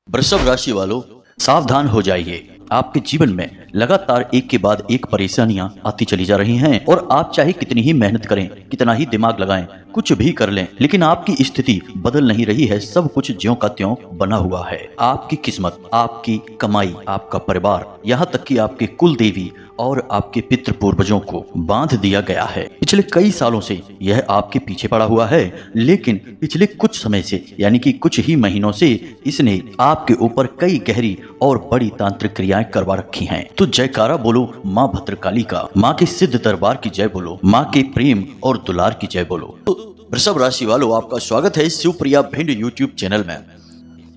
वृषभ राशि वालों, सावधान हो जाइए। आपके जीवन में लगातार एक के बाद एक परेशानियां आती चली जा रही हैं और आप चाहे कितनी ही मेहनत करें, कितना ही दिमाग लगाएं, कुछ भी कर लें, लेकिन आपकी स्थिति बदल नहीं रही है। सब कुछ ज्यों का त्यों बना हुआ है। आपकी किस्मत, आपकी कमाई, आपका परिवार, यहाँ तक कि आपके कुल देवी और आपके पितृ पूर्वजों को बांध दिया गया है। पिछले कई सालों से यह आपके पीछे पड़ा हुआ है, लेकिन पिछले कुछ समय से यानी कि कुछ ही महीनों से इसने आपके ऊपर कई गहरी और बड़ी तांत्रिक क्रियाएं करवा रखी हैं। तो जयकारा बोलो माँ भद्रकाली का, माँ के सिद्ध दरबार की जय बोलो, माँ के प्रेम और दुलार की जय बोलो। तो वृषभ राशि वालों, आपका स्वागत है शिवप्रिया भिंड यूट्यूब चैनल में।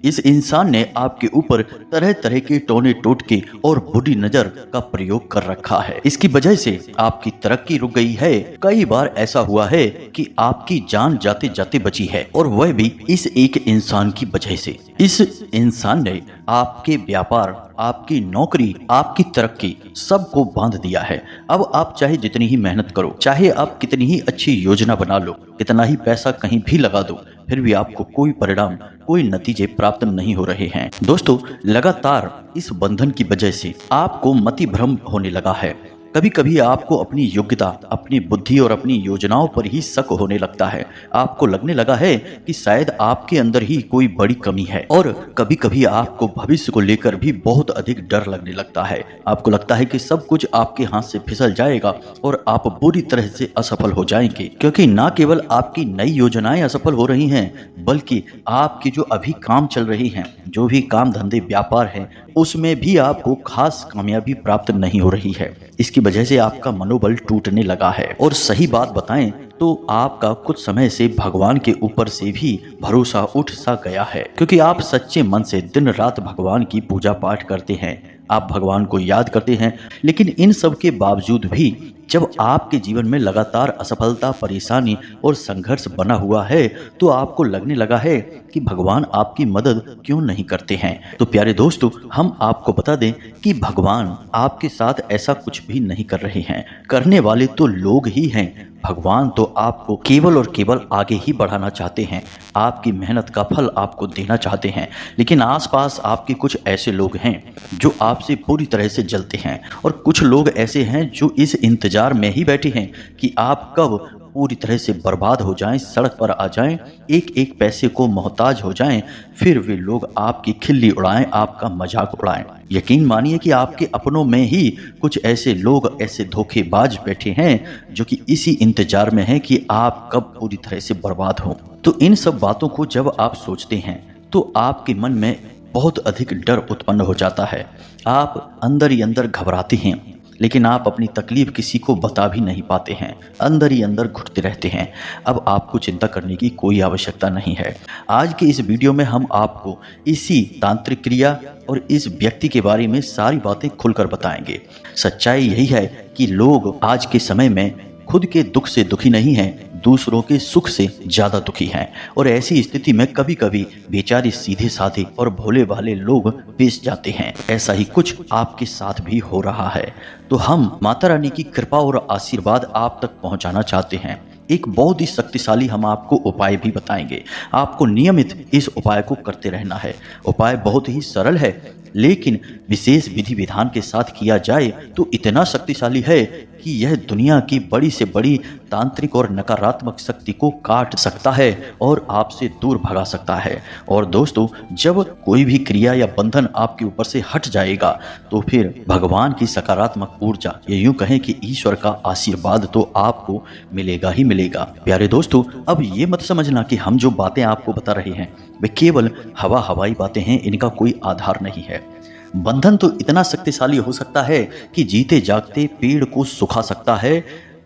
इस इंसान ने आपके ऊपर तरह तरह के टोने टोटके और बुरी नजर का प्रयोग कर रखा है। इसकी वजह से आपकी तरक्की रुक गई है। कई बार ऐसा हुआ है कि आपकी जान जाते जाते बची है, और वह भी इस एक इंसान की वजह से। इस इंसान ने आपके व्यापार, आपकी नौकरी, आपकी तरक्की सबको बांध दिया है। अब आप चाहे जितनी ही मेहनत करो, चाहे आप कितनी ही अच्छी योजना बना लो, कितना ही पैसा कहीं भी लगा दो, फिर भी आपको कोई परिणाम, कोई नतीजे प्राप्त नहीं हो रहे हैं। दोस्तों, लगातार इस बंधन की वजह से आपको मति भ्रम होने लगा है। कभी कभी आपको अपनी योग्यता, अपनी बुद्धि और अपनी योजनाओं पर ही शक होने लगता है। आपको लगने लगा है कि शायद आपके अंदर ही कोई बड़ी कमी है, और कभी कभी आपको भविष्य को लेकर भी बहुत अधिक डर लगने लगता है। आपको लगता है कि सब कुछ आपके हाथ से फिसल जाएगा और आप बुरी तरह से असफल हो जाएंगे, क्योंकि न केवल आपकी नई योजनाएं असफल हो रही हैं, बल्कि आपकी जो अभी काम चल रही हैं, जो भी काम धंधे व्यापार है, उसमें भी आपको खास कामयाबी प्राप्त नहीं हो रही है। इसकी वजह से आपका मनोबल टूटने लगा है। और सही बात बताएं तो आपका कुछ समय से भगवान के ऊपर से भी भरोसा उठ सा गया है, क्योंकि आप सच्चे मन से दिन रात भगवान की पूजा पाठ करते हैं, आप भगवान को याद करते हैं। लेकिन इन सब के बावजूद भी जब आपके जीवन में लगातार असफलता, परेशानी और संघर्ष बना हुआ है, तो आपको लगने लगा है कि भगवान आपकी मदद क्यों नहीं करते हैं। तो प्यारे दोस्तों, हम आपको बता दें कि भगवान आपके साथ ऐसा कुछ भी नहीं कर रहे हैं। करने वाले तो लोग ही हैं। भगवान तो आपको केवल और केवल आगे ही बढ़ाना चाहते हैं, आपकी मेहनत का फल आपको देना चाहते हैं। लेकिन आसपास आपके कुछ ऐसे लोग हैं जो आपसे पूरी तरह से जलते हैं, और कुछ लोग ऐसे हैं जो इस इंतजार में ही बैठे हैं कि आप कब पूरी तरह से बर्बाद हो जाएं, सड़क पर आ जाएं, एक एक पैसे को मोहताज हो जाएं, फिर वे लोग आपकी खिल्ली उड़ाएं, आपका मजाक उड़ाएं। यकीन मानिए कि आपके अपनों में ही कुछ ऐसे लोग, ऐसे धोखेबाज बैठे हैं जो कि इसी इंतजार में हैं कि आप कब पूरी तरह से बर्बाद हो। तो इन सब बातों को जब आप सोचते हैं तो आपके मन में बहुत अधिक डर उत्पन्न हो जाता है। आप अंदर ही अंदर घबराते हैं, लेकिन आप अपनी तकलीफ किसी को बता भी नहीं पाते हैं, अंदर ही अंदर घुटते रहते हैं। अब आपको चिंता करने की कोई आवश्यकता नहीं है। आज के इस वीडियो में हम आपको इसी तांत्रिक क्रिया और इस व्यक्ति के बारे में सारी बातें खुलकर बताएंगे। सच्चाई यही है कि लोग आज के समय में खुद के दुख से दुखी नहीं हैं, दूसरों के सुख से ज्यादा दुखी हैं। और ऐसी स्थिति में कभी कभी बेचारे सीधे साधे और भोले भाले लोग पिस जाते हैं। ऐसा ही कुछ आपके साथ भी हो रहा है। तो हम माता रानी की कृपा और आशीर्वाद आप तक पहुंचाना चाहते हैं। एक बहुत ही शक्तिशाली हम आपको उपाय भी बताएंगे। आपको नियमित इस उपाय को करते रहना है। उपाय बहुत ही सरल है, लेकिन विशेष विधि विधान के साथ किया जाए तो इतना शक्तिशाली है कि यह दुनिया की बड़ी से बड़ी तांत्रिक और नकारात्मक शक्ति को काट सकता है और आपसे दूर भगा सकता है। और दोस्तों, जब कोई भी क्रिया या बंधन आपके ऊपर से हट जाएगा तो फिर भगवान की सकारात्मक ऊर्जा, ये यूं कहें कि ईश्वर का आशीर्वाद तो आपको मिलेगा ही मिलेगा। प्यारे दोस्तों, अब ये मत समझना कि हम जो बातें आपको बता रहे हैं वे केवल हवाई बातें हैं, इनका कोई आधार नहीं है। बंधन तो इतना शक्तिशाली हो सकता है कि जीते जागते पेड़ को सुखा सकता है,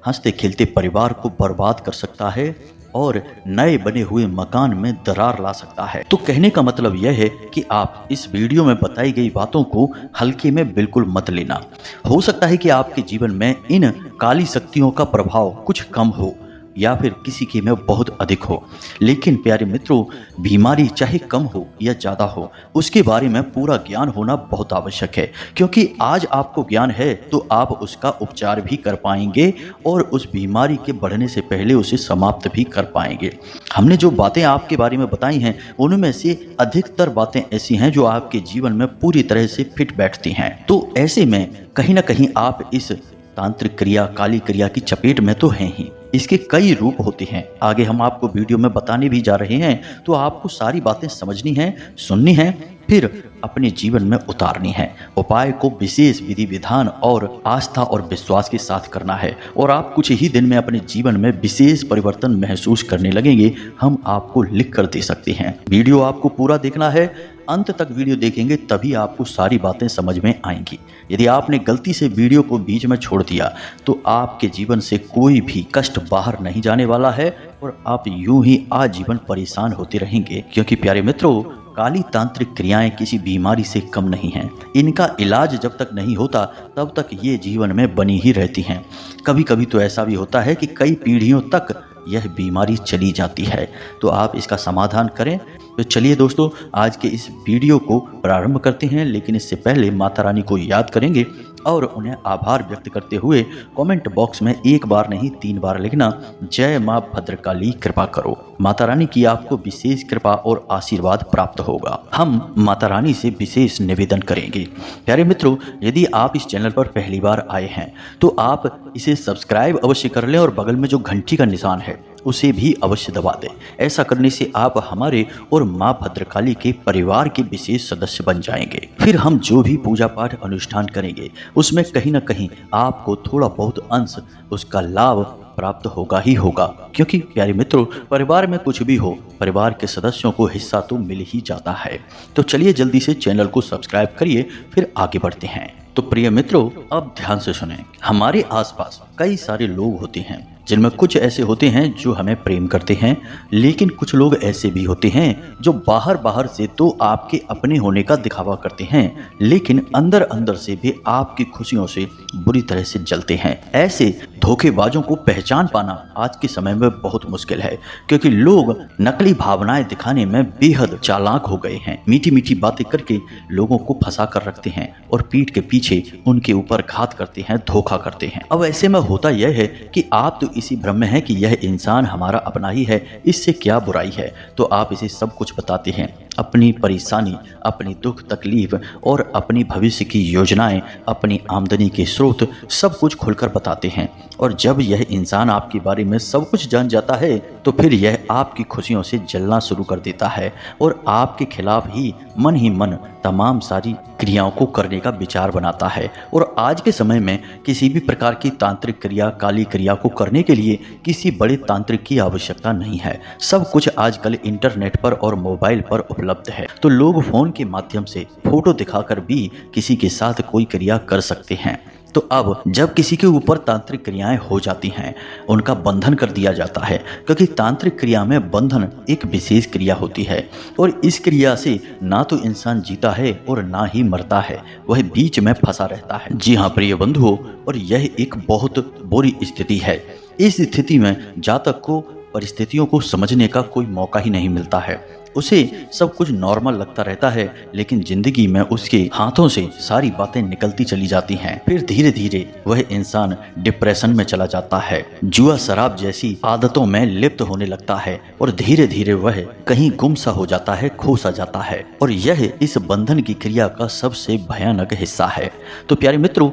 हंसते खेलते परिवार को बर्बाद कर सकता है, और नए बने हुए मकान में दरार ला सकता है। तो कहने का मतलब यह है कि आप इस वीडियो में बताई गई बातों को हल्के में बिल्कुल मत लेना। हो सकता है कि आपके जीवन में इन काली शक्तियों का प्रभाव कुछ कम हो, या फिर किसी के में बहुत अधिक हो। लेकिन प्यारे मित्रों, बीमारी चाहे कम हो या ज़्यादा हो, उसके बारे में पूरा ज्ञान होना बहुत आवश्यक है, क्योंकि आज आपको ज्ञान है तो आप उसका उपचार भी कर पाएंगे और उस बीमारी के बढ़ने से पहले उसे समाप्त भी कर पाएंगे। हमने जो बातें आपके बारे में बताई हैं, उनमें से अधिकतर बातें ऐसी हैं जो आपके जीवन में पूरी तरह से फिट बैठती हैं। तो ऐसे में कहीं ना कहीं आप इस तांत्रिक क्रिया, काली क्रिया की चपेट में तो हैं ही। इसके कई रूप होते हैं, आगे हम आपको वीडियो में बताने भी जा रहे हैं, तो आपको सारी बातें समझनी है, सुननी है, फिर अपने जीवन में उतारनी है। उपाय को विशेष विधि विधान और आस्था और विश्वास के साथ करना है और आप कुछ ही दिन में अपने जीवन में विशेष परिवर्तन महसूस करने लगेंगे। हम आपको लिख कर दे सकते हैं। वीडियो आपको पूरा देखना है, अंत तक वीडियो देखेंगे तभी आपको सारी बातें समझ में आएंगी। यदि आपने गलती से वीडियो को बीच में छोड़ दिया तो आपके जीवन से कोई भी कष्ट बाहर नहीं जाने वाला है और आप यूं ही आजीवन परेशान होते रहेंगे। क्योंकि प्यारे मित्रों, काली तांत्रिक क्रियाएं किसी बीमारी से कम नहीं हैं। इनका इलाज जब तक नहीं होता तब तक ये जीवन में बनी ही रहती हैं। कभी कभी तो ऐसा भी होता है कि कई पीढ़ियों तक यह बीमारी चली जाती है। तो आप इसका समाधान करें। तो चलिए दोस्तों, आज के इस वीडियो को प्रारंभ करते हैं, लेकिन इससे पहले माता रानी को याद करेंगे और उन्हें आभार व्यक्त करते हुए कमेंट बॉक्स में एक बार नहीं 3 बार लिखना, जय माँ भद्रकाली कृपा करो। माता रानी की आपको विशेष कृपा और आशीर्वाद प्राप्त होगा। हम माता रानी से विशेष निवेदन करेंगे। प्यारे मित्रों, यदि आप इस चैनल पर पहली बार आए हैं तो आप इसे सब्सक्राइब अवश्य कर लें और बगल में जो घंटी का निशान है उसे भी अवश्य दबा दें। ऐसा करने से आप हमारे और माँ भद्रकाली के परिवार के विशेष सदस्य बन जाएंगे। फिर हम जो भी पूजा पाठ अनुष्ठान करेंगे उसमें कहीं ना कहीं आपको थोड़ा बहुत अंश उसका लाभ प्राप्त होगा ही होगा। क्योंकि प्यारे मित्रों, परिवार में कुछ भी हो, परिवार के सदस्यों को हिस्सा तो मिल ही जाता है। तो चलिए जल्दी से चैनल को सब्सक्राइब करिए, फिर आगे बढ़ते हैं। तो प्रिय मित्रों, अब ध्यान से सुनें। हमारे आसपास कई सारे लोग होते हैं जिनमें कुछ ऐसे होते हैं जो हमें प्रेम करते हैं, लेकिन कुछ लोग ऐसे भी होते हैं जो बाहर बाहर से तो आपके अपने होने का दिखावा करते हैं, लेकिन अंदर अंदर से भी आपकी खुशियों से बुरी तरह से जलते हैं। ऐसे धोखेबाजों को पहचान पाना आज के समय में बहुत मुश्किल है, क्योंकि लोग नकली भावनाएं दिखाने में बेहद चालाक हो गए हैं। मीठी मीठी बातें करके लोगों को फंसा कर रखते हैं और पीठ के पीछे उनके ऊपर घात करते हैं, धोखा करते हैं। अब ऐसे में होता यह है कि आप तो इसी भ्रम में है कि यह इंसान हमारा अपना ही है, इससे क्या बुराई है, तो आप इसे सब कुछ बताते हैं। अपनी परेशानी, अपनी दुख तकलीफ और अपनी भविष्य की योजनाएं, अपनी आमदनी के स्रोत सब कुछ खुलकर बताते हैं। और जब यह इंसान आपके बारे में सब कुछ जान जाता है तो फिर यह आपकी खुशियों से जलना शुरू कर देता है और आपके खिलाफ ही मन तमाम सारी क्रियाओं को करने का विचार बनाता है। और आज के समय में किसी भी प्रकार की तांत्रिक क्रिया, काली क्रिया को करने के लिए किसी बड़े तांत्रिक की आवश्यकता नहीं है। सब कुछ आजकल इंटरनेट पर और मोबाइल पर उपलब्ध है। तो लोग फोन के माध्यम से फोटो दिखाकर भी किसी के साथ कोई क्रिया कर सकते हैं। तो अब जब किसी के ऊपर तांत्रिक क्रियाएं हो जाती हैं, उनका बंधन कर दिया जाता है, क्योंकि तांत्रिक क्रिया में बंधन एक विशेष क्रिया होती है और इस क्रिया से ना तो इंसान जीता है और ना ही मरता है, वह बीच में फंसा रहता है। जी हाँ प्रिय बंधुओं, और यह एक बहुत बुरी स्थिति है। इस स्थिति में जातक को परिस्थितियों को समझने का कोई मौका ही नहीं मिलता है। उसे सब कुछ नॉर्मल लगता रहता है, लेकिन जिंदगी में उसके हाथों से सारी बातें निकलती चली जाती हैं। फिर धीरे धीरे वह इंसान डिप्रेशन में चला जाता है, जुआ शराब जैसी आदतों में लिप्त होने लगता है और धीरे धीरे वह कहीं गुम सा हो जाता है, खो सा जाता है। और यह इस बंधन की क्रिया का सबसे भयानक हिस्सा है। तो प्यारे मित्रों,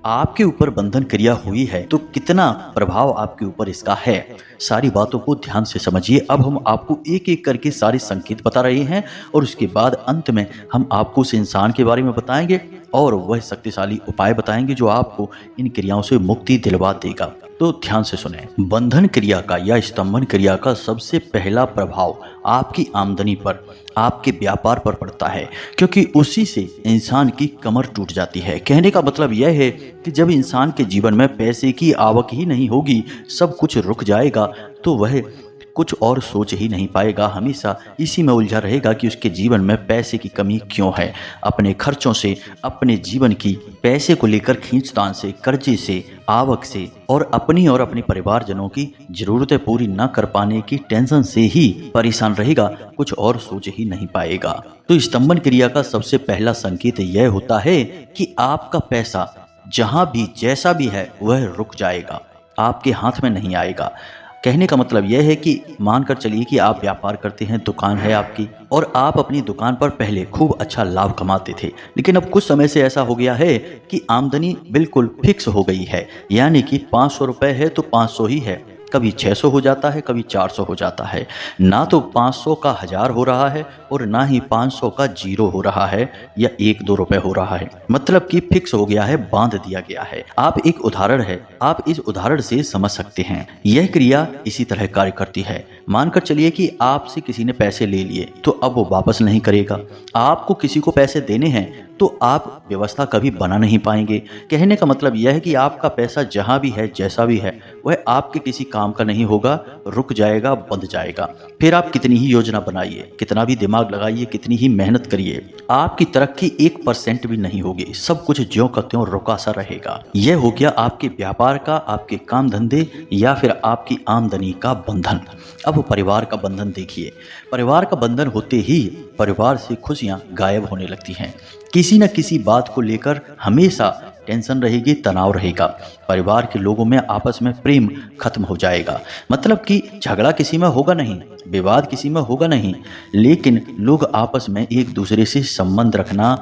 आपके ऊपर बंधन क्रिया हुई है तो कितना प्रभाव आपके ऊपर इसका है, सारी बातों को ध्यान से समझिए। अब हम आपको एक एक करके सारे संकेत बता रहे हैं और उसके बाद अंत में हम आपको उस इंसान के बारे में बताएंगे और वह शक्तिशाली उपाय बताएंगे जो आपको इन क्रियाओं से मुक्ति दिलवा देगा। तो ध्यान से सुने। बंधन क्रिया का या स्तंभन क्रिया का सबसे पहला प्रभाव आपकी आमदनी पर, आपके व्यापार पर पड़ता है, क्योंकि उसी से इंसान की कमर टूट जाती है। कहने का मतलब यह है कि जब इंसान के जीवन में पैसे की आवक ही नहीं होगी, सब कुछ रुक जाएगा, तो वह कुछ और सोच ही नहीं पाएगा, हमेशा इसी में उलझा रहेगा कि उसके जीवन में पैसे की कमी क्यों है। अपने खर्चों से, अपने जीवन की पैसे को लेकर खींचतान से, कर्जे से, आवक से और अपने परिवारजनों की ज़रूरतें पूरी न कर पाने की टेंशन से ही परेशान रहेगा, कुछ और सोच ही नहीं पाएगा। तो स्तंभन क्रिया का सबसे पहला संकेत यह होता है कि आपका पैसा जहां भी जैसा भी है वह रुक जाएगा, आपके हाथ में नहीं आएगा। कहने का मतलब यह है कि मानकर चलिए कि आप व्यापार करते हैं, दुकान है आपकी और आप अपनी दुकान पर पहले खूब अच्छा लाभ कमाते थे, लेकिन अब कुछ समय से ऐसा हो गया है कि आमदनी बिल्कुल फिक्स हो गई है, यानी कि 500 रुपये है तो 500 ही है, कभी 600 हो जाता है, कभी 400 हो जाता है। ना तो 500 का 1000 हो रहा है और ना ही 500 का 0 हो रहा है या 1-2 रुपए हो रहा है, मतलब कि फिक्स हो गया है, बांध दिया गया है। आप एक उदाहरण है, आप इस उदाहरण से समझ सकते हैं। यह क्रिया इसी तरह कार्य करती है। मानकर चलिए कि आपसे किसी ने पैसे ले लिए तो अब वो वापस नहीं करेगा। आपको किसी को पैसे देने हैं तो आप व्यवस्था कभी बना नहीं पाएंगे। कहने का मतलब यह है कि आपका पैसा जहां भी है, जैसा भी है, वह आपके किसी काम का नहीं होगा, रुक जाएगा, बंध जाएगा। फिर आप कितनी ही योजना बनाइए, कितना भी दिमाग लगाइए, कितनी ही मेहनत करिए, आपकी तरक्की 1% भी नहीं होगी। सब कुछ ज्यों का त्यों रुका सा रहेगा। यह हो गया आपके व्यापार का, आपके काम धंधे या फिर आपकी आमदनी का बंधन। अब परिवार का बंधन देखिए। परिवार का बंधन होते ही परिवार से खुशियां गायब होने लगती हैं। किसी न किसी बात को लेकर हमेशा टेंशन रहेगी, तनाव रहेगा। परिवार के लोगों में आपस में प्रेम खत्म हो जाएगा, मतलब कि झगड़ा किसी में होगा नहीं, विवाद किसी में होगा नहीं, लेकिन लोग आपस में एक दूसरे से संबंध रखना,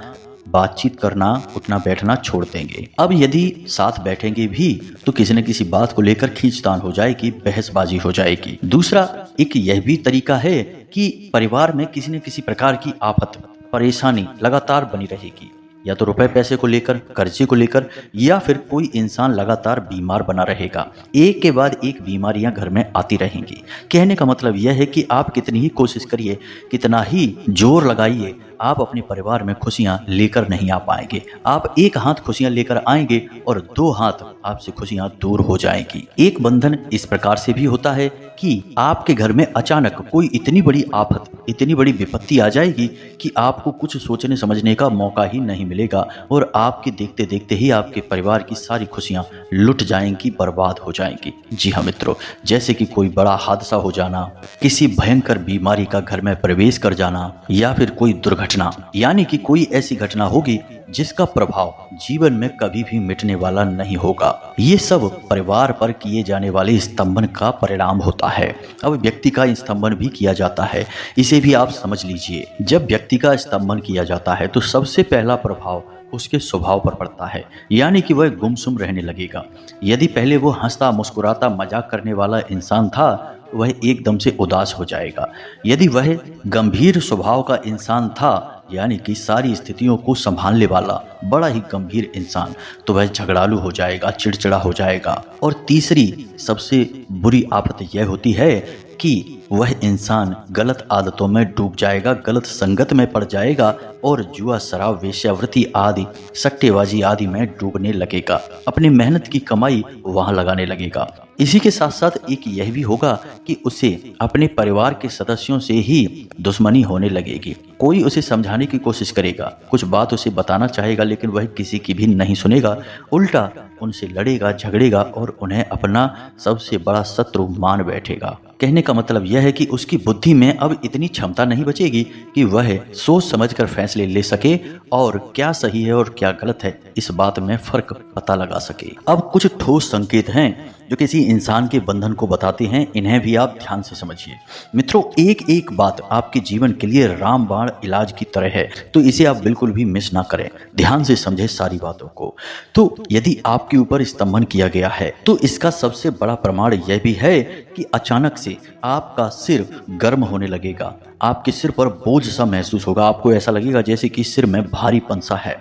बातचीत करना, उठना बैठना छोड़ देंगे। अब यदि साथ बैठेंगे भी तो किसी न किसी बात को लेकर खींचतान हो जाएगी, बहसबाजी हो जाएगी। दूसरा एक यह भी तरीका है कि परिवार में किसी न किसी प्रकार की आफत, परेशानी लगातार बनी रहेगी, या तो रुपए पैसे को लेकर, कर्जे को लेकर, या फिर कोई इंसान लगातार बीमार बना रहेगा। एक के बाद एक बीमारियां घर में आती रहेंगी। कहने का मतलब यह है कि आप कितनी ही कोशिश करिए, कितना ही जोर लगाइए, आप अपने परिवार में खुशियां लेकर नहीं आ पाएंगे। आप एक हाथ खुशियां लेकर आएंगे और 2 हाथ आपसे खुशियां दूर हो जाएंगी। एक बंधन इस प्रकार से भी होता है कि आपके घर में अचानक कोई इतनी बड़ी आफत, इतनी बड़ी विपत्ति आ जाएगी कि आपको कुछ सोचने समझने का मौका ही नहीं मिलेगा और आपके देखते देखते ही आपके परिवार की सारी खुशियां लुट जाएंगी, बर्बाद हो जाएंगी। जी हाँ मित्रों, जैसे कि कोई बड़ा हादसा हो जाना, किसी भयंकर बीमारी का घर में प्रवेश कर जाना, या फिर कोई दुर्घटना, यानी कि कोई ऐसी घटना होगी जिसका प्रभाव जीवन में कभी भी मिटने वाला नहीं होगा। ये सब परिवार पर किए जाने वाले स्तंभन का परिणाम होता है। अब व्यक्ति का स्तंभन भी किया जाता है, इसे भी आप समझ लीजिए। जब व्यक्ति का स्तंभन किया जाता है तो सबसे पहला प्रभाव उसके स्वभाव पर पड़ता है, यानी कि वह गुमसुम रहने लगेगा। यदि पहले वो हंसता, मुस्कुराता, मजाक करने वाला इंसान था, वह एकदम से उदास हो जाएगा। यदि वह गंभीर स्वभाव का इंसान था, यानी कि सारी स्थितियों को संभालने वाला बड़ा ही गंभीर इंसान, तो वह झगड़ालू हो जाएगा, चिड़चिड़ा हो जाएगा। और तीसरी सबसे बुरी आफत यह होती है कि वह इंसान गलत आदतों में डूब जाएगा, गलत संगत में पड़ जाएगा और जुआ, शराब, वेश्यावृत्ति आदि, सट्टेबाजी आदि में डूबने लगेगा। अपनी मेहनत की कमाई वहां लगाने लगेगा। इसी के साथ साथ एक यह भी होगा कि उसे अपने परिवार के सदस्यों से ही दुश्मनी होने लगेगी। कोई उसे समझाने की कोशिश करेगा, कुछ बात उसे बताना चाहेगा, लेकिन वह किसी की भी नहीं सुनेगा, उल्टा उनसे लड़ेगा, झगड़ेगा और उन्हें अपना सबसे बड़ा शत्रु मान बैठेगा। कहने का मतलब यह है कि उसकी बुद्धि में अब इतनी क्षमता नहीं बचेगी कि वह सोच समझकर फैसले ले सके और क्या सही है और क्या गलत है, इस बात में फर्क पता लगा सके। अब कुछ ठोस संकेत हैं जो किसी इंसान के बंधन को बताते हैं, इन्हें भी आप ध्यान से समझिए। मित्रों, एक एक बात आपके जीवन के लिए रामबाण इलाज की तरह है, तो इसे आप बिल्कुल भी मिस ना करें। ध्यान से समझें सारी बातों को। तो यदि आपके ऊपर स्तंभन किया गया है तो इसका सबसे बड़ा प्रमाण यह भी है कि अचानक से आपका सिर गर्म होने लगेगा, आपके सिर पर बोझ सा महसूस होगा, आपको ऐसा लगेगा जैसे कि सिर में भारीपन सा है।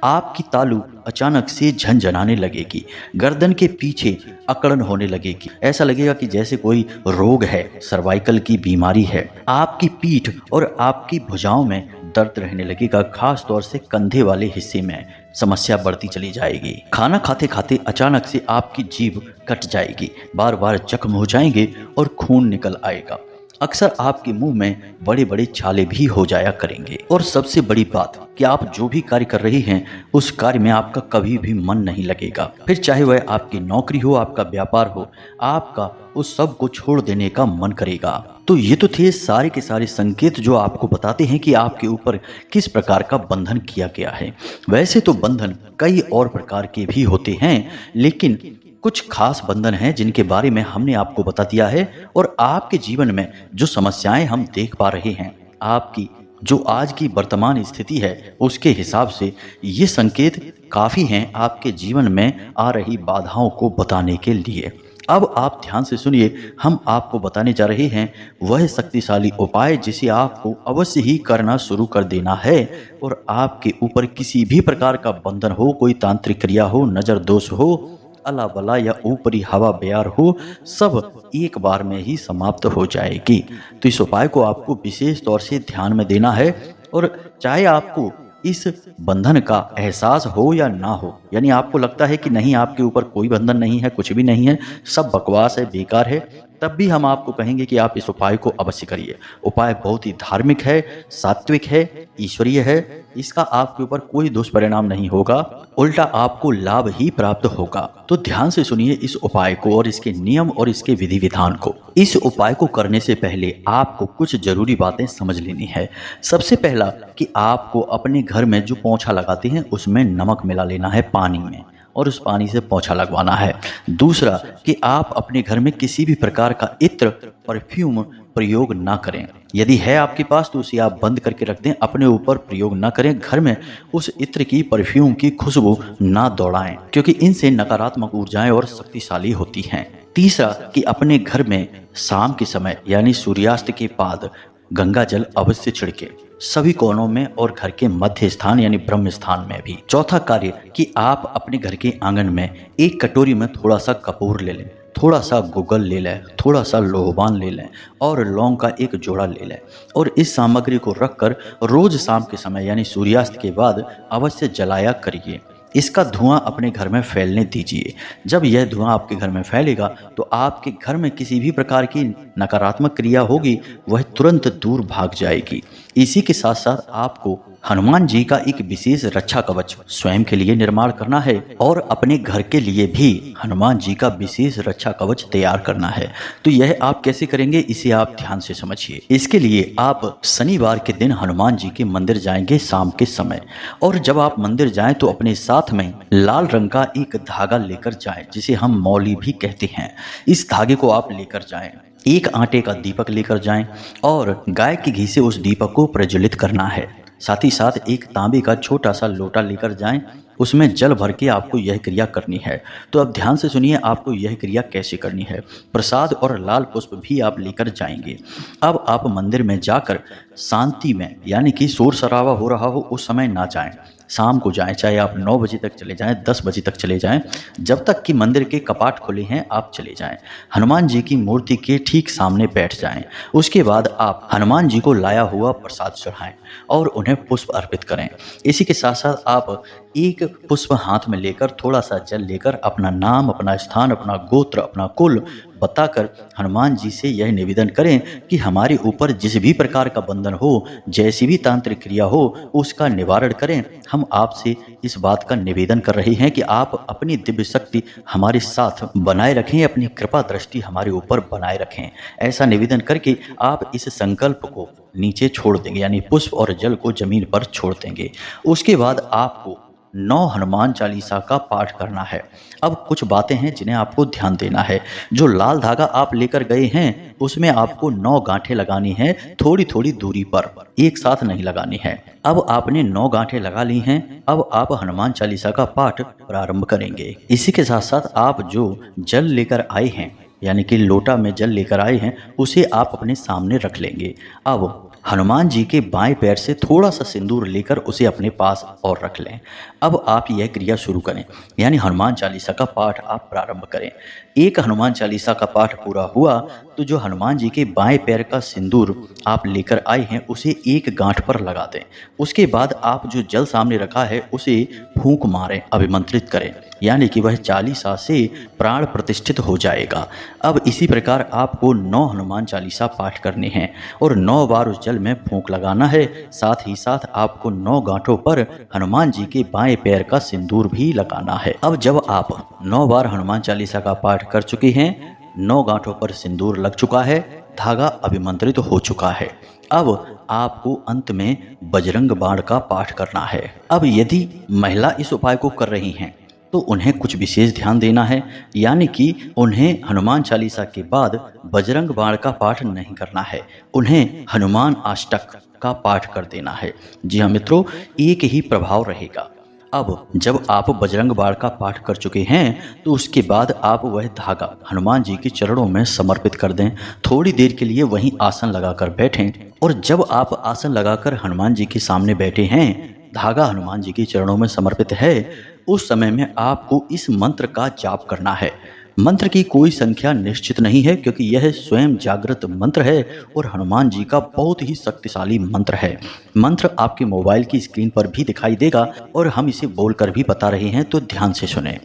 आपकी तालू अचानक से झनझनाने लगेगी, गर्दन के पीछे अकड़ अकड़न होने लगेगी। ऐसा लगेगा कि जैसे कोई रोग है, सर्वाइकल की बीमारी है। आपकी पीठ और आपकी भुजाओं में दर्द रहने लगेगा, खास तौर से कंधे वाले हिस्से में समस्या बढ़ती चली जाएगी। खाना खाते खाते अचानक से आपकी जीभ कट जाएगी, बार बार जख्म हो जाएंगे और खून निकल आएगा। अक्सर आपके मुंह में बड़े बड़े छाले भी हो जाया करेंगे। और सबसे बड़ी बात कि आप जो भी कार्य कर रही हैं उस कार्य में आपका कभी भी मन नहीं लगेगा। फिर चाहे वह आपकी नौकरी हो, आपका व्यापार हो, आपका उस सब को छोड़ देने का मन करेगा। तो ये तो थे सारे के सारे संकेत जो आपको बताते हैं कि आपके ऊपर किस प्रकार का बंधन किया गया है। वैसे तो बंधन कई और प्रकार के भी होते हैं, लेकिन कुछ खास बंधन हैं जिनके बारे में हमने आपको बता दिया है। और आपके जीवन में जो समस्याएं हम देख पा रहे हैं, आपकी जो आज की वर्तमान स्थिति है उसके हिसाब से ये संकेत काफ़ी हैं आपके जीवन में आ रही बाधाओं को बताने के लिए। अब आप ध्यान से सुनिए, हम आपको बताने जा रहे हैं वह शक्तिशाली उपाय जिसे आपको अवश्य ही करना शुरू कर देना है। और आपके ऊपर किसी भी प्रकार का बंधन हो, कोई तांत्रिक क्रिया हो, नज़र दोष हो, अला बला या ऊपरी हवा बयार हो, सब एक बार में ही समाप्त हो जाएगी। तो इस उपाय को आपको विशेष तौर से ध्यान में देना है। और चाहे आपको इस बंधन का एहसास हो या ना हो, यानी आपको लगता है कि नहीं आपके ऊपर कोई बंधन नहीं है, कुछ भी नहीं है, सब बकवास है, बेकार है, तब भी हम आपको कहेंगे कि आप इस उपाय को अवश्य करिए। उपाय बहुत ही धार्मिक है, सात्विक है, ईश्वरीय है। इसका आपके ऊपर कोई दुष्परिणाम नहीं होगा, उल्टा आपको लाभ ही प्राप्त होगा। तो ध्यान से सुनिए इस उपाय को और इसके नियम और इसके विधि विधान को। इस उपाय को करने से पहले आपको कुछ जरूरी बातें समझ लेनी है। सबसे पहला कि आपको अपने घर में जो पोंछा लगाते हैं उसमें नमक मिला लेना है पानी में, और उस पानी से पोंछा लगवाना है। दूसरा कि आप अपने घर में किसी भी प्रकार का इत्र, परफ्यूम प्रयोग ना करें। यदि है आपके पास तो उसे आप बंद करके रख दें, अपने ऊपर प्रयोग ना करें। घर में उस इत्र की, परफ्यूम की खुशबू ना दौड़ाएं, क्योंकि इनसे नकारात्मक ऊर्जाएं और शक्तिशाली होती हैं। तीसरा कि अपने घर में शाम के समय यानी सूर्यास्त के बाद गंगा जल अवश्य छिड़के, सभी कोनों में और घर के मध्य स्थान यानी ब्रह्म स्थान में भी। चौथा कार्य कि आप अपने घर के आंगन में एक कटोरी में थोड़ा सा कपूर ले लें, थोड़ा सा गुगल ले लें, थोड़ा सा लोहबान ले लें और लौंग का एक जोड़ा ले लें। और इस सामग्री को रखकर रोज शाम के समय यानी सूर्यास्त के बाद अवश्य जलाया करिए। इसका धुआं अपने घर में फैलने दीजिए। जब यह धुआं आपके घर में फैलेगा तो आपके घर में किसी भी प्रकार की नकारात्मक क्रिया होगी वह तुरंत दूर भाग जाएगी। इसी के साथ साथ आपको हनुमान जी का एक विशेष रक्षा कवच स्वयं के लिए निर्माण करना है और अपने घर के लिए भी हनुमान जी का विशेष रक्षा कवच तैयार करना है। तो यह आप कैसे करेंगे इसे आप ध्यान से समझिए। इसके लिए आप शनिवार के दिन हनुमान जी के मंदिर जाएंगे शाम के समय, और जब आप मंदिर जाएं तो अपने साथ में लाल रंग का एक धागा लेकर जाएं, जिसे हम मौली भी कहते हैं। इस धागे को आप लेकर जाएं। एक आटे का दीपक लेकर जाएं और गाय के घी से उस दीपक को प्रज्वलित करना है। साथ ही साथ एक तांबे का छोटा सा लोटा लेकर जाएं, उसमें जल भर के आपको यह क्रिया करनी है। तो अब ध्यान से सुनिए आपको यह क्रिया कैसे करनी है। प्रसाद और लाल पुष्प भी आप लेकर जाएंगे। अब आप मंदिर में जाकर शांति में, यानी कि शोर शराबा हो रहा हो उस समय ना जाएं, शाम को जाएं। चाहे आप 9 बजे तक चले जाएं, 10 बजे तक चले जाएं, जब तक कि मंदिर के कपाट खुले हैं आप चले जाएं। हनुमान जी की मूर्ति के ठीक सामने बैठ जाएं। उसके बाद आप हनुमान जी को लाया हुआ प्रसाद चढ़ाएं और उन्हें पुष्प अर्पित करें। इसी के साथ साथ आप एक पुष्प हाथ में लेकर थोड़ा सा जल लेकर अपना नाम, अपना स्थान, अपना गोत्र, अपना कुल बताकर हनुमान जी से यह निवेदन करें कि हमारे ऊपर जिस भी प्रकार का बंधन हो, जैसी भी तांत्रिक क्रिया हो, उसका निवारण करें। हम आपसे इस बात का निवेदन कर रहे हैं कि आप अपनी दिव्य शक्ति हमारे साथ बनाए रखें, अपनी कृपा दृष्टि हमारे ऊपर बनाए रखें। ऐसा निवेदन करके आप इस संकल्प को नीचे छोड़ देंगे, यानी पुष्प और जल को जमीन पर छोड़ देंगे। उसके बाद आपको 9 हनुमान चालीसा का पाठ करना है। अब कुछ बातें हैं जिन्हें आपको ध्यान देना है। जो लाल धागा आप लेकर गए हैं उसमें आपको 9 गांठें लगानी हैं, थोड़ी थोड़ी दूरी पर, एक साथ नहीं लगानी है। अब आपने 9 गांठें लगा ली हैं। अब आप हनुमान चालीसा का पाठ प्रारंभ करेंगे। इसी के साथ साथ आप जो जल लेकर आए हैं, यानी कि लोटा में जल लेकर आए हैं, उसे आप अपने सामने रख लेंगे। अब हनुमान जी के बाएं पैर से थोड़ा सा सिंदूर लेकर उसे अपने पास और रख लें। अब आप यह क्रिया शुरू करें, यानी हनुमान चालीसा का पाठ आप प्रारंभ करें। एक हनुमान चालीसा का पाठ पूरा हुआ तो जो हनुमान जी के बाएं पैर का सिंदूर आप लेकर आए हैं उसे एक गांठ पर लगा दें। उसके बाद आप जो जल सामने रखा है उसे फूंक मारें, अभिमंत्रित करें, यानी कि वह चालीसा से प्राण प्रतिष्ठित हो जाएगा। अब इसी प्रकार आपको 9 हनुमान चालीसा पाठ करने हैं और 9 बार उस जल में फूंक लगाना है। साथ ही साथ आपको 9 गांठों पर हनुमान जी के बाएं पैर का सिंदूर भी लगाना है। अब जब आप 9 बार हनुमान चालीसा का पाठ कर चुके हैं, 9 गांठों पर सिंदूर लग चुका है, धागा अभिमंत्रित हो चुका है, अब आपको अंत में बजरंग बाण का पाठ करना है। अब यदि महिला इस उपाय को कर रही हैं तो उन्हें कुछ विशेष ध्यान देना है, यानी कि उन्हें हनुमान चालीसा के बाद बजरंग बाण का पाठ नहीं करना है, उन्हें हनुमान अष्टक का पाठ कर देना है। जी हाँ मित्रों, एक ही प्रभाव रहेगा। अब जब आप बजरंग बाण का पाठ कर चुके हैं तो उसके बाद आप वह धागा हनुमान जी के चरणों में समर्पित कर दें। थोड़ी देर के लिए वहीं आसन लगाकर बैठें और जब आप आसन लगाकर हनुमान जी के सामने बैठे हैं, धागा हनुमान जी के चरणों में समर्पित है, उस समय में आपको इस मंत्र का जाप करना है। मंत्र की कोई संख्या निश्चित नहीं है क्योंकि यह स्वयं जागृत मंत्र है और हनुमान जी का बहुत ही शक्तिशाली मंत्र है। मंत्र आपके मोबाइल की स्क्रीन पर भी दिखाई देगा और हम इसे बोलकर भी बता रहे हैं, तो ध्यान से सुने।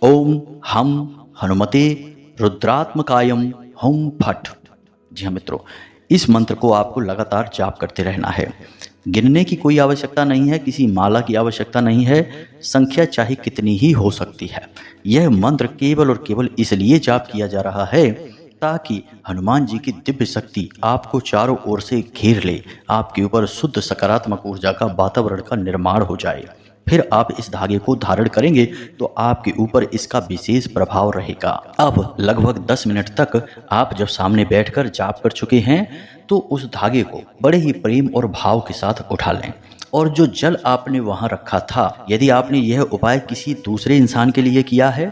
ओम हम हनुमते रुद्रात्मकायम हुम फट। जी हाँ मित्रों, इस मंत्र को आपको लगातार जाप करते रहना है। गिनने की कोई आवश्यकता नहीं है, किसी माला की आवश्यकता नहीं है, संख्या चाहे कितनी ही हो सकती है। यह मंत्र केवल और केवल इसलिए जाप किया जा रहा है ताकि हनुमान जी की दिव्य शक्ति आपको चारों ओर से घेर ले, आपके ऊपर शुद्ध सकारात्मक ऊर्जा का वातावरण का निर्माण हो जाए। फिर आप इस धागे को धारण करेंगे तो आपके ऊपर इसका विशेष प्रभाव रहेगा। अब लगभग 10 मिनट तक आप जब सामने बैठकर जाप कर चुके हैं तो उस धागे को बड़े ही प्रेम और भाव के साथ उठा लें और जो जल आपने वहां रखा था, यदि आपने यह उपाय किसी दूसरे इंसान के लिए किया है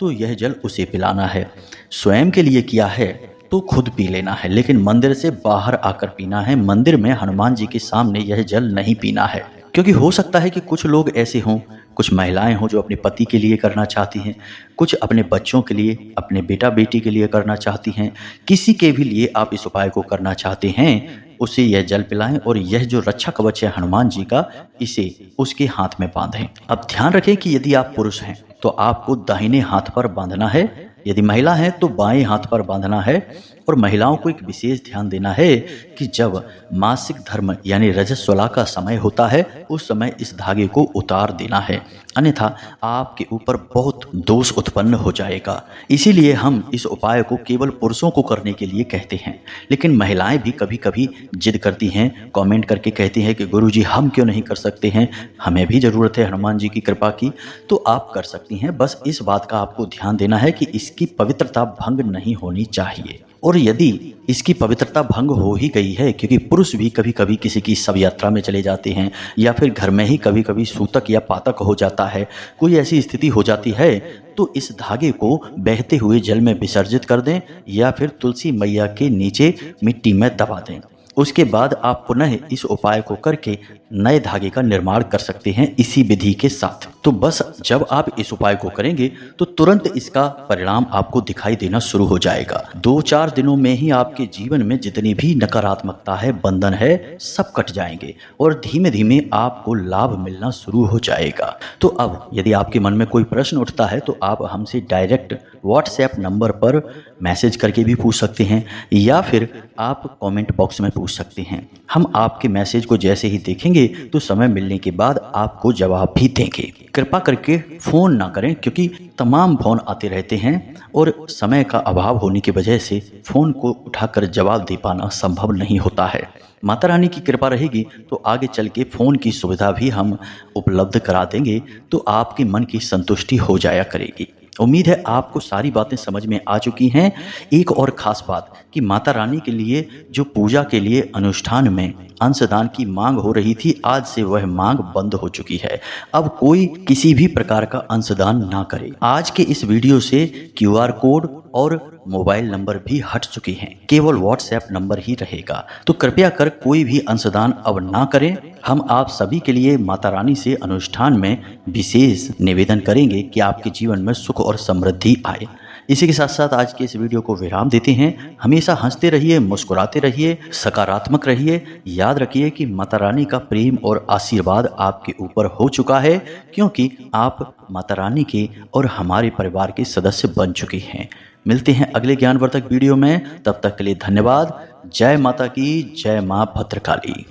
तो यह जल उसे पिलाना है। स्वयं के लिए किया है तो खुद पी लेना है, लेकिन मंदिर से बाहर आकर पीना है। मंदिर में हनुमान जी के सामने यह जल नहीं पीना है, क्योंकि हो सकता है कि कुछ लोग ऐसे हों, कुछ महिलाएं हों जो अपने पति के लिए करना चाहती हैं, कुछ अपने बच्चों के लिए, अपने बेटा बेटी के लिए करना चाहती हैं। किसी के भी लिए आप इस उपाय को करना चाहते हैं, उसे यह जल पिलाएं और यह जो रक्षा कवच है हनुमान जी का, इसे उसके हाथ में बांधें। अब ध्यान रखें कि यदि आप पुरुष हैं तो आपको दाहिने हाथ पर बांधना है, यदि महिला है तो बाएं हाथ पर बांधना है। और महिलाओं को एक विशेष ध्यान देना है कि जब मासिक धर्म यानी रजस्वला का समय होता है उस समय इस धागे को उतार देना है, अन्यथा आपके ऊपर बहुत दोष उत्पन्न हो जाएगा। इसीलिए हम इस उपाय को केवल पुरुषों को करने के लिए कहते हैं, लेकिन महिलाएं भी कभी कभी जिद करती हैं, कमेंट करके कहती हैं कि गुरुजी हम क्यों नहीं कर सकते हैं, हमें भी ज़रूरत है हनुमान जी की कृपा की। तो आप कर सकती हैं, बस इस बात का आपको ध्यान देना है कि इसकी पवित्रता भंग नहीं होनी चाहिए। और यदि इसकी पवित्रता भंग हो ही गई है, क्योंकि पुरुष भी कभी कभी किसी की शव यात्रा में चले जाते हैं या फिर घर में ही कभी कभी सूतक या पातक हो जाता है, कोई ऐसी स्थिति हो जाती है, तो इस धागे को बहते हुए जल में विसर्जित कर दें या फिर तुलसी मैया के नीचे मिट्टी में दबा दें। उसके बाद आप पुनः इस उपाय को करके नए धागे का निर्माण कर सकते हैं इसी विधि के साथ। तो बस जब आप इस उपाय को करेंगे तो तुरंत इसका परिणाम आपको दिखाई देना शुरू हो जाएगा। 2-4 दिनों में ही आपके जीवन में जितनी भी नकारात्मकता है, बंधन है, सब कट जाएंगे और धीमे धीमे आपको लाभ मिलना शुरू हो जाएगा। तो अब यदि आपके मन में कोई प्रश्न उठता है तो आप हमसे डायरेक्ट व्हाट्सएप नंबर पर मैसेज करके भी पूछ सकते हैं या फिर आप कमेंट बॉक्स में पूछ सकते हैं। हम आपके मैसेज को जैसे ही देखेंगे तो समय मिलने के बाद आपको जवाब भी देंगे। कृपा करके फ़ोन ना करें, क्योंकि तमाम फ़ोन आते रहते हैं और समय का अभाव होने की वजह से फ़ोन को उठाकर जवाब दे पाना संभव नहीं होता है। माता रानी की कृपा रहेगी तो आगे चल के फ़ोन की सुविधा भी हम उपलब्ध करा देंगे, तो आपके मन की संतुष्टि हो जाया करेगी। उम्मीद है आपको सारी बातें समझ में आ चुकी हैं। एक और ख़ास बात कि माता रानी के लिए जो पूजा के लिए अनुष्ठान में अंशदान की मांग हो रही थी, आज से वह मांग बंद हो चुकी है। अब कोई किसी भी प्रकार का अंशदान ना करे। आज के इस वीडियो से QR कोड और मोबाइल नंबर भी हट चुके हैं, केवल व्हाट्सएप नंबर ही रहेगा। तो कृपया कर कोई भी अंशदान अब ना करें। हम आप सभी के लिए माता रानी से अनुष्ठान में विशेष निवेदन करेंगे कि आपके जीवन में सुख और समृद्धि आए। इसी के साथ साथ आज के इस वीडियो को विराम देते हैं। हमेशा हंसते रहिए, मुस्कुराते रहिए, सकारात्मक रहिए। याद रखिए कि माता रानी का प्रेम और आशीर्वाद आपके ऊपर हो चुका है, क्योंकि आप माता रानी के और हमारे परिवार के सदस्य बन चुके हैं। मिलते हैं अगले ज्ञानवर्धक वीडियो में, तब तक के लिए धन्यवाद। जय माता की, जय माँ भद्रकाली।